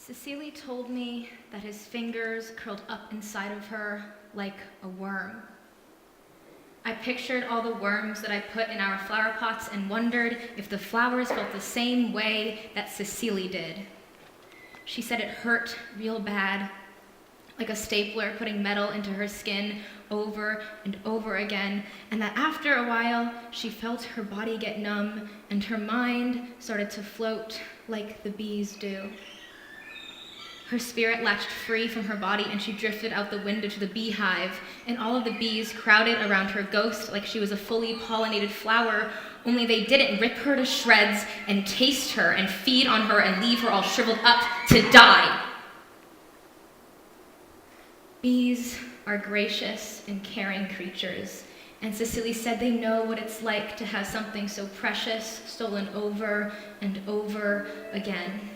Cecily told me that his fingers curled up inside of her like a worm. I pictured all the worms that I put in our flower pots and wondered if the flowers felt the same way that Cecily did. She said it hurt real bad, like a stapler putting metal into her skin over and over again, and that after a while, she felt her body get numb and her mind started to float like the bees do. Her spirit latched free from her body and she drifted out the window to the beehive, and all of the bees crowded around her ghost like she was a fully pollinated flower, only they didn't rip her to shreds and taste her and feed on her and leave her all shriveled up to die. Bees are gracious and caring creatures, and Cecily said they know what it's like to have something so precious stolen over and over again.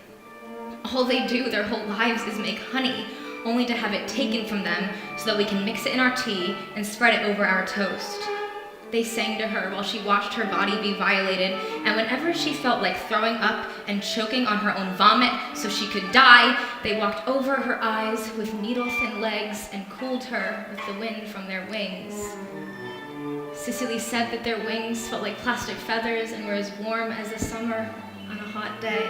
All they do their whole lives is make honey, only to have it taken from them so that we can mix it in our tea and spread it over our toast. They sang to her while she watched her body be violated, and whenever she felt like throwing up and choking on her own vomit so she could die, they walked over her eyes with needle-thin legs and cooled her with the wind from their wings. Cecily said that their wings felt like plastic feathers and were as warm as the summer on a hot day.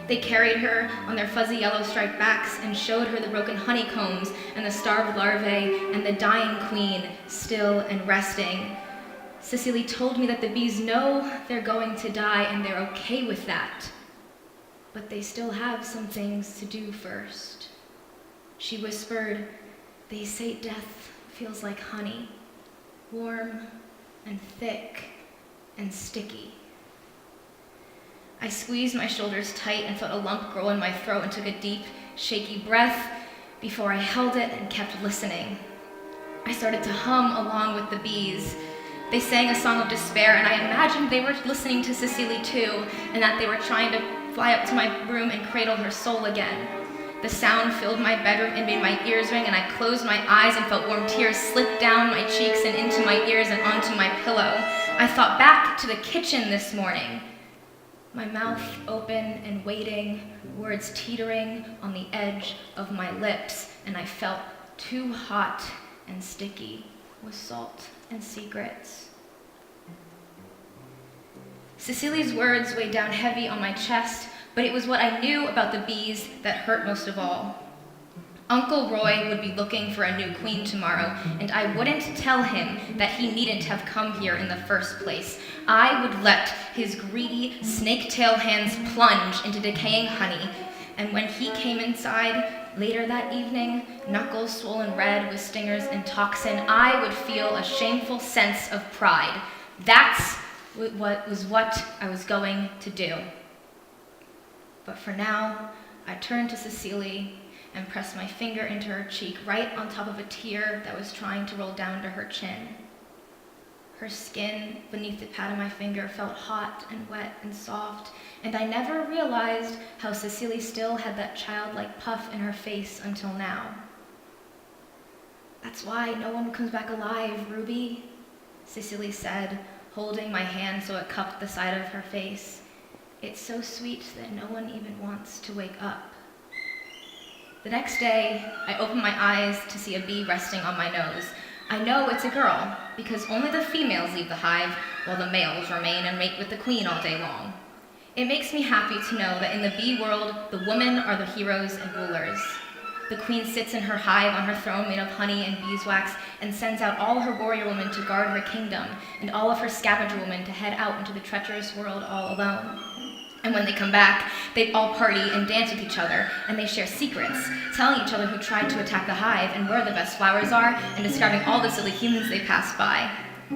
They carried her on their fuzzy yellow striped backs and showed her the broken honeycombs and the starved larvae and the dying queen, still and resting. Cecily told me that the bees know they're going to die and they're okay with that, but they still have some things to do first. She whispered, "They say death feels like honey, warm and thick and sticky." I squeezed my shoulders tight and felt a lump grow in my throat and took a deep, shaky breath before I held it and kept listening. I started to hum along with the bees. They sang a song of despair, and I imagined they were listening to Cecily too, and that they were trying to fly up to my room and cradle her soul again. The sound filled my bedroom and made my ears ring, and I closed my eyes and felt warm tears slip down my cheeks and into my ears and onto my pillow. I thought back to the kitchen this morning. My mouth open and waiting, words teetering on the edge of my lips, and I felt too hot and sticky with salt and secrets. Cecily's words weighed down heavy on my chest, but it was what I knew about the bees that hurt most of all. Uncle Roy would be looking for a new queen tomorrow, and I wouldn't tell him that he needn't have come here in the first place. I would let his greedy snake-tail hands plunge into decaying honey, and when he came inside later that evening, knuckles swollen red with stingers and toxin, I would feel a shameful sense of pride. That's what I was going to do. But for now, I turned to Cecily and pressed my finger into her cheek, right on top of a tear that was trying to roll down to her chin. Her skin beneath the pad of my finger felt hot and wet and soft, and I never realized how Cecily still had that childlike puff in her face until now. "That's why no one comes back alive, Ruby," Cecily said, holding my hand so it cupped the side of her face. "It's so sweet that no one even wants to wake up." The next day, I opened my eyes to see a bee resting on my nose. I know it's a girl, because only the females leave the hive, while the males remain and mate with the queen all day long. It makes me happy to know that in the bee world, the women are the heroes and rulers. The queen sits in her hive on her throne made of honey and beeswax and sends out all her warrior women to guard her kingdom, and all of her scavenger women to head out into the treacherous world all alone. And when they come back, they all party and dance with each other, and they share secrets, telling each other who tried to attack the hive and where the best flowers are, and describing all the silly humans they passed by.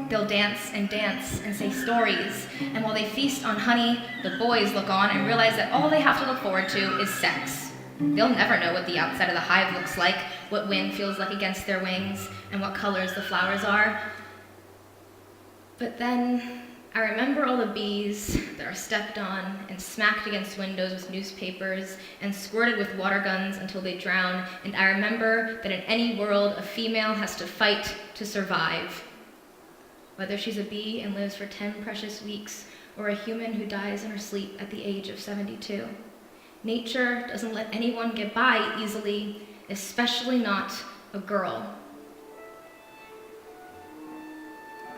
They'll dance and say stories, and while they feast on honey, the boys look on and realize that all they have to look forward to is sex. They'll never know what the outside of the hive looks like, what wind feels like against their wings, and what colors the flowers are. But then I remember all the bees that are stepped on and smacked against windows with newspapers and squirted with water guns until they drown, and I remember that in any world, a female has to fight to survive. Whether she's a bee and lives for 10 precious weeks, or a human who dies in her sleep at the age of 72. Nature doesn't let anyone get by easily, especially not a girl.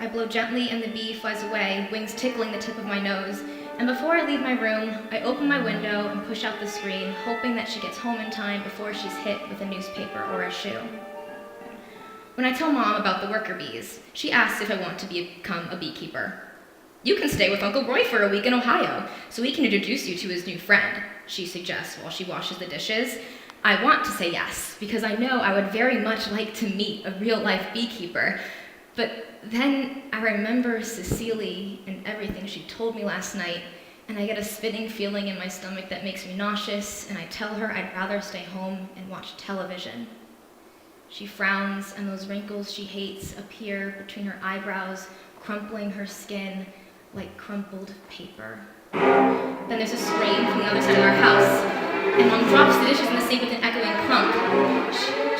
I blow gently and the bee flies away, wings tickling the tip of my nose, and before I leave my room, I open my window and push out the screen, hoping that she gets home in time before she's hit with a newspaper or a shoe. When I tell Mom about the worker bees, she asks if I want to become a beekeeper. "You can stay with Uncle Roy for a week in Ohio, so he can introduce you to his new friend," she suggests while she washes the dishes. I want to say yes, because I know I would very much like to meet a real-life beekeeper. But then I remember Cecily and everything she told me last night, and I get a spinning feeling in my stomach that makes me nauseous, and I tell her I'd rather stay home and watch television. She frowns, and those wrinkles she hates appear between her eyebrows, crumpling her skin like crumpled paper. Then there's a scream from the other side of our house, and Mom drops the dishes in the sink with an echoing clunk.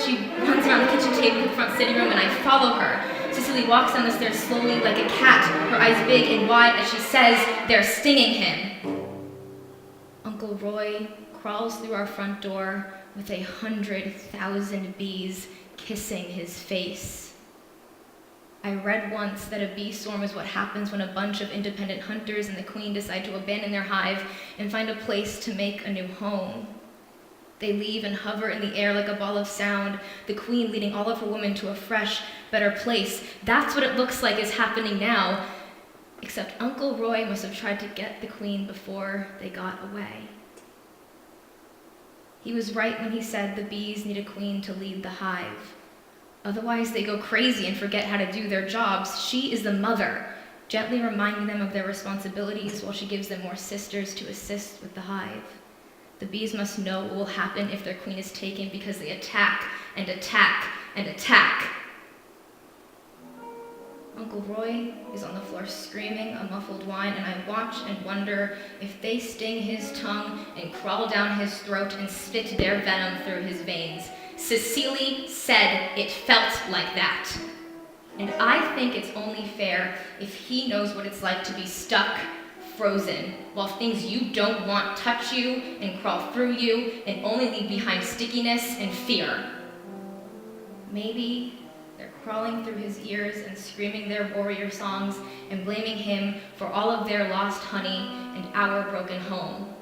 She runs around the kitchen table to the front sitting room, and I follow her. Cecily walks down the stairs slowly like a cat, her eyes big and wide as she says, "They're stinging him." Uncle Roy crawls through our front door with 100,000 bees kissing his face. I read once that a bee swarm is what happens when a bunch of independent hunters and the queen decide to abandon their hive and find a place to make a new home. They leave and hover in the air like a ball of sound, the queen leading all of her women to a fresh, better place. That's what it looks like is happening now, except Uncle Roy must have tried to get the queen before they got away. He was right when he said the bees need a queen to lead the hive. Otherwise, they go crazy and forget how to do their jobs. She is the mother, gently reminding them of their responsibilities while she gives them more sisters to assist with the hive. The bees must know what will happen if their queen is taken because they attack and attack and attack. Uncle Roy is on the floor screaming a muffled whine, and I watch and wonder if they sting his tongue and crawl down his throat and spit their venom through his veins. Cecily said it felt like that. And I think it's only fair if he knows what it's like to be stuck, frozen, while things you don't want touch you and crawl through you and only leave behind stickiness and fear. Maybe they're crawling through his ears and screaming their warrior songs and blaming him for all of their lost honey and our broken home.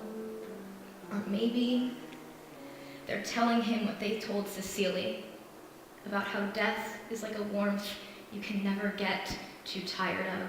Or maybe they're telling him what they told Cecily, about how death is like a warmth you can never get too tired of.